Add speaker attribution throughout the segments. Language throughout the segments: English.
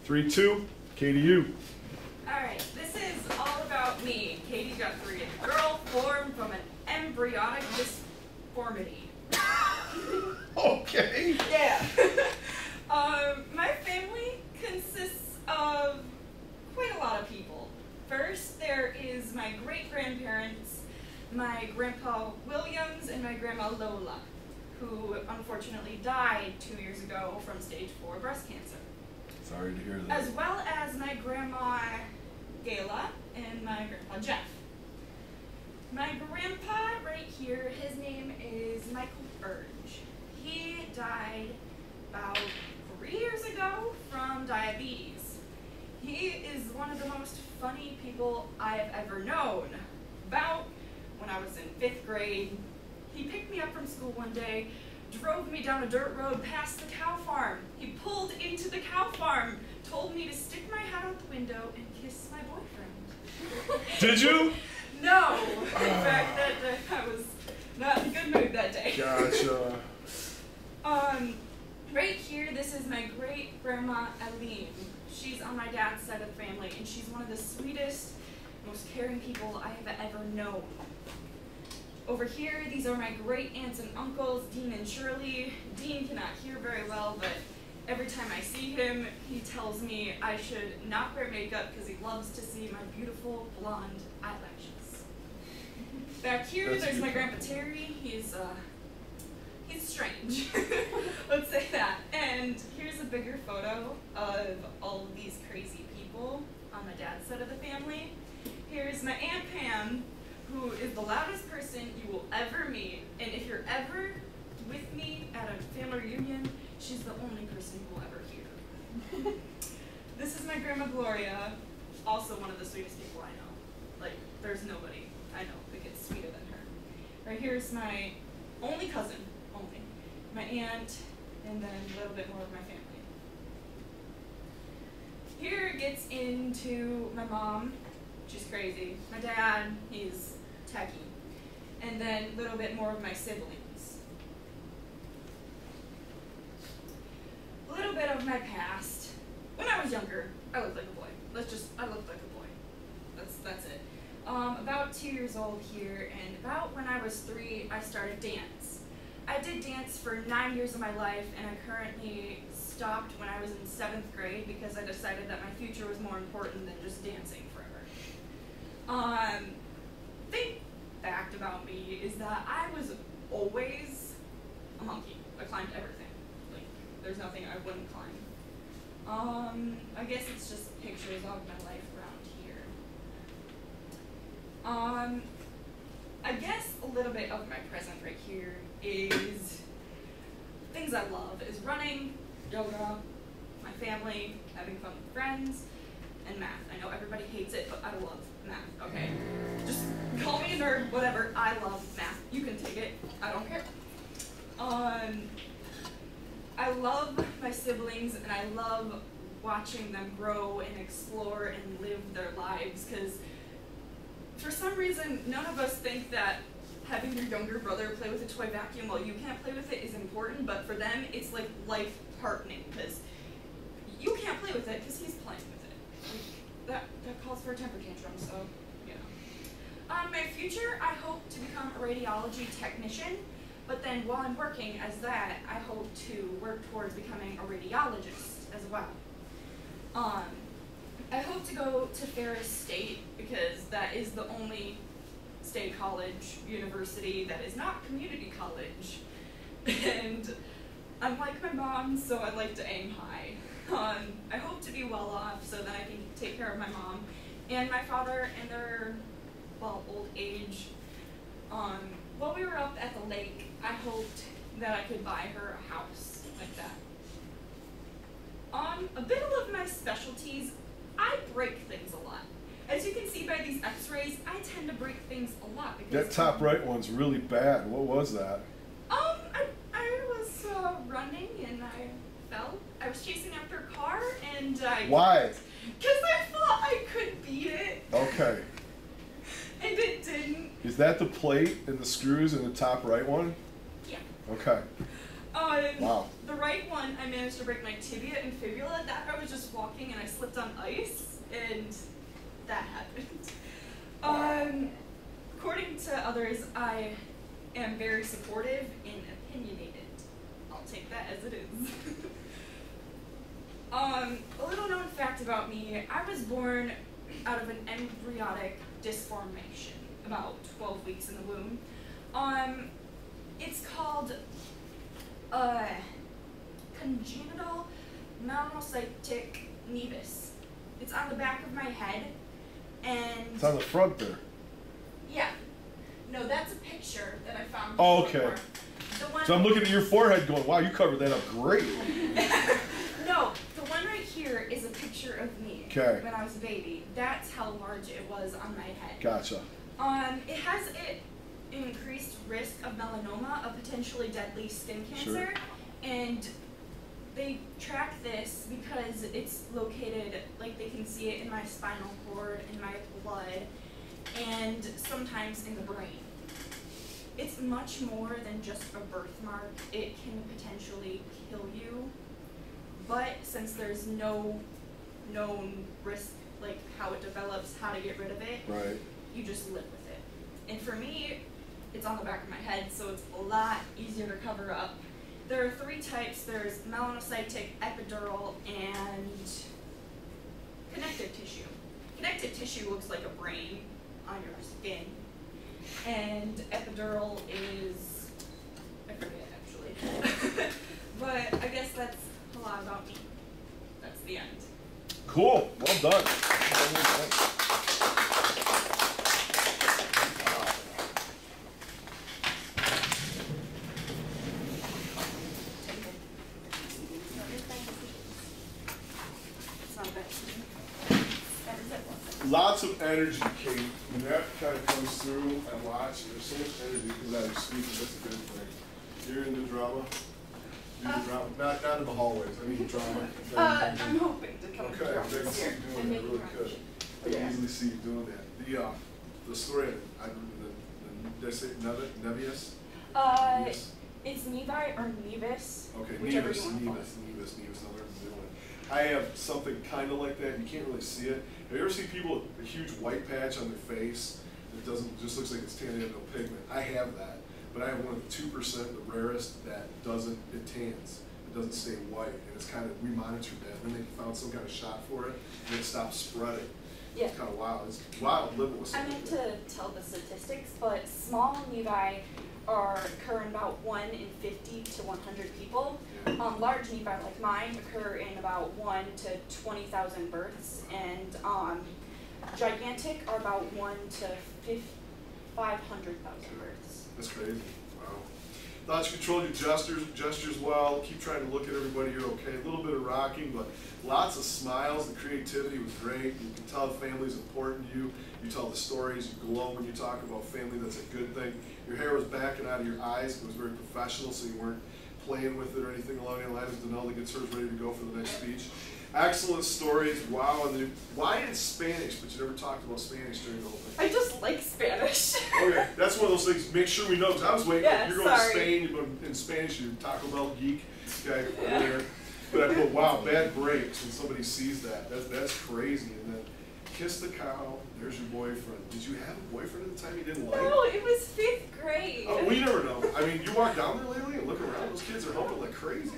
Speaker 1: 3, 2, KDU.
Speaker 2: Alright, this is all about me, Katie Guthrie, a girl formed from an embryonic disformity.
Speaker 1: Okay.
Speaker 2: Yeah. My family consists of quite a lot of people. First, there is my great-grandparents, my grandpa Williams and my grandma Lola, who unfortunately died 2 years ago from stage 4 breast cancer.
Speaker 1: Sorry to hear that.
Speaker 2: As well as my grandma Gayla and my grandpa Jeff. My grandpa right here, his name is Michael Burge. He died about 3 years ago from diabetes. He is one of the most funny people I've ever known. About when I was in 5th grade, he picked me up from school one day, drove me down a dirt road past the cow farm. He pulled into the cow farm, told me to stick my head out the window and kiss my boyfriend.
Speaker 1: Did you?
Speaker 2: No. In fact, that day I was not in a good mood that day.
Speaker 1: Gotcha.
Speaker 2: Right here, this is my great-grandma Aline. She's on my dad's side of the family, and she's one of the sweetest, most caring people I have ever known. Over here, these are my great-aunts and uncles, Dean and Shirley. Dean cannot hear very well, but every time I see him, he tells me I should not wear makeup because he loves to see my beautiful blonde eyelashes. Back here, there's my grandpa Terry. He's strange. Let's say that. And here's a bigger photo of all of these crazy people on my dad's side of the family. Here's my Aunt Pam, who is the loudest person you will ever meet. And if you're ever with me at a family reunion, she's the only person you will ever hear. This is my grandma Gloria, also one of the sweetest people I know. Like, there's nobody I know that gets sweeter than her. Right here's my only cousin, my aunt, and then a little bit more of my family. Here it gets into my mom. She's crazy. My dad, he's techie. And then a little bit more of my siblings. A little bit of my past. When I was younger, I looked like a boy. I looked like a boy. That's it. About 2 years old here, and about when I was 3, I started dance. I did dance for 9 years of my life, and I currently stopped when I was in 7th grade because I decided that my future was more important than just dancing forever. Big fact about me is that I was always a monkey. I climbed everything. Like, there's nothing I wouldn't climb. I guess it's just pictures of my life around here. I guess a little bit of my present right here is things I love is running, yoga, my family, having fun with friends, and math. I know everybody hates it, but I love math, okay? Just call me a nerd, whatever, I love math. You can take it, I don't care. I love my siblings, and I love watching them grow and explore and live their lives, because for some reason, none of us think that having your younger brother play with a toy vacuum while you can't play with it is important, but for them, it's like life-heartening, because you can't play with it because he's playing with it. Like, that calls for a temper tantrum, so, you know. My future, I hope to become a radiology technician, but then while I'm working as that, I hope to work towards becoming a radiologist as well. I hope to go to Ferris State because that is the only state college, university that is not community college. And I'm like my mom, so I'd like to aim high. I hope to be well off so that I can take care of my mom and my father in their, well, old age. While we were up at the lake, I hoped that I could buy her a house like that. A bit of my specialties, I break things a lot. As you can see by these x-rays, I tend to break things a lot. Because,
Speaker 1: that top right one's really bad. What was that?
Speaker 2: I was running and I fell. I was chasing after a car and I...
Speaker 1: Why?
Speaker 2: Because I thought I could beat it.
Speaker 1: Okay.
Speaker 2: And it didn't.
Speaker 1: Is that the plate and the screws in the top right one?
Speaker 2: Yeah.
Speaker 1: Okay.
Speaker 2: Wow.
Speaker 1: Wow.
Speaker 2: The right one, I managed to break my tibia and fibula. That I was just walking and I slipped on ice, and that happened. According to others, I am very supportive and opinionated. I'll take that as it is. A little known fact about me, I was born out of an embryonic disformation, about 12 weeks in the womb. It's called congenital melanocytic nevus. It's on the back of my head, and
Speaker 1: It's on the front there.
Speaker 2: yeah. No, that's a picture that I found.
Speaker 1: Oh,
Speaker 2: before.
Speaker 1: okay.
Speaker 2: The one
Speaker 1: So I'm looking at your forehead going, wow, you covered that up great.
Speaker 2: No, the one right here is a picture of me
Speaker 1: 'Kay.
Speaker 2: when I was a baby. That's how large it was on my head.
Speaker 1: Gotcha.
Speaker 2: It has an increased risk of melanoma, a potentially deadly skin cancer,
Speaker 1: Sure.
Speaker 2: and they track this because it's located, like they can see it in my spinal cord, in my blood, and sometimes in the brain. It's much more than just a birthmark. It can potentially kill you, but since there's no known risk, like how it develops, how to get rid of it,
Speaker 1: Right.
Speaker 2: you just live with it. And for me, it's on the back of my head, so it's a lot easier to cover up. There are 3 types. There's melanocytic, epidural, and connective tissue. Connective tissue looks like a brain on your skin, and epidural is, I forget actually. But I guess that's a lot about me. That's the end.
Speaker 1: Cool. Well done. Well done.
Speaker 2: It's not bad. That is it.
Speaker 1: Lots of energy, Kate. When that kind of comes through, I watch, and there's so much energy because I was speaking. That's a good thing. You're into drama? You do drama? Not in the hallways. I mean drama.
Speaker 2: I'm hoping to come to
Speaker 1: Okay, I
Speaker 2: drama
Speaker 1: can
Speaker 2: this
Speaker 1: see
Speaker 2: year.
Speaker 1: you doing
Speaker 2: and
Speaker 1: that
Speaker 2: maybe
Speaker 1: really
Speaker 2: drama.
Speaker 1: good. I can easily see you doing that. The story, did I say Nevius? Nevis?
Speaker 2: It's Nevi or Nevis.
Speaker 1: Okay,
Speaker 2: whichever
Speaker 1: Nevis,
Speaker 2: you want to call it.
Speaker 1: Nevis, I'll learn to do it. I have something kind of like that. You can't really see it. Have you ever seen people with a huge white patch on their face that just looks like it's tan, they have no pigment? I have that, but I have one of the 2%, the rarest, that it tans. It doesn't stay white, and it's kind of, we monitored that, and then they found some kind of shot for it, and it stopped spreading.
Speaker 2: Yeah.
Speaker 1: It's kind of wild. It's wild living with
Speaker 2: I
Speaker 1: something
Speaker 2: meant
Speaker 1: like that.
Speaker 2: to tell the statistics, but small nevi occur in about 1 in 50 to 100 people.
Speaker 1: Yeah.
Speaker 2: Large nevi like mine occur in about 1 to 20,000 births, and gigantic are about 1 to 500,000 births.
Speaker 1: That's crazy. Wow. Thoughts, control your gestures well. Keep trying to look at everybody. You're okay. A little bit of rocking, but lots of smiles. The creativity was great. You can tell the family's important to you. You tell the stories. You glow when you talk about family. That's a good thing. Your hair was backing out of your eyes. It was very professional, so you weren't playing with it or anything along the lines. Denelda gets hers ready to go for the next speech. Excellent stories. Wow. And why in Spanish? But you never talked about Spanish during the whole thing.
Speaker 2: I just like Spanish.
Speaker 1: Okay, that's one of those things. Make sure we know, because I was waiting.
Speaker 2: Yeah,
Speaker 1: You're going
Speaker 2: sorry.
Speaker 1: to Spain. You're going in Spanish. You're Taco Bell geek guy over there. But I put, wow, bad breaks when somebody sees that. That's crazy. And then kiss the cow. There's your boyfriend. Did you have a boyfriend at the time you didn't like?
Speaker 2: No, it was 5th grade.
Speaker 1: Oh, we never know. I mean, you walk down there lately and look around. Those kids are humping like crazy.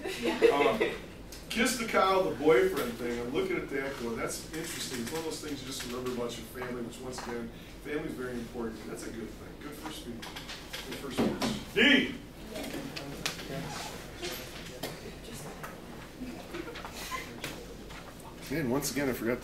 Speaker 1: Kiss the cow, the boyfriend thing. I'm looking at that going, that's interesting. It's one of those things you just remember about your family, which once again, family's very important. That's a good thing. Good first speech. Good first speech. D! And once again, I forgot to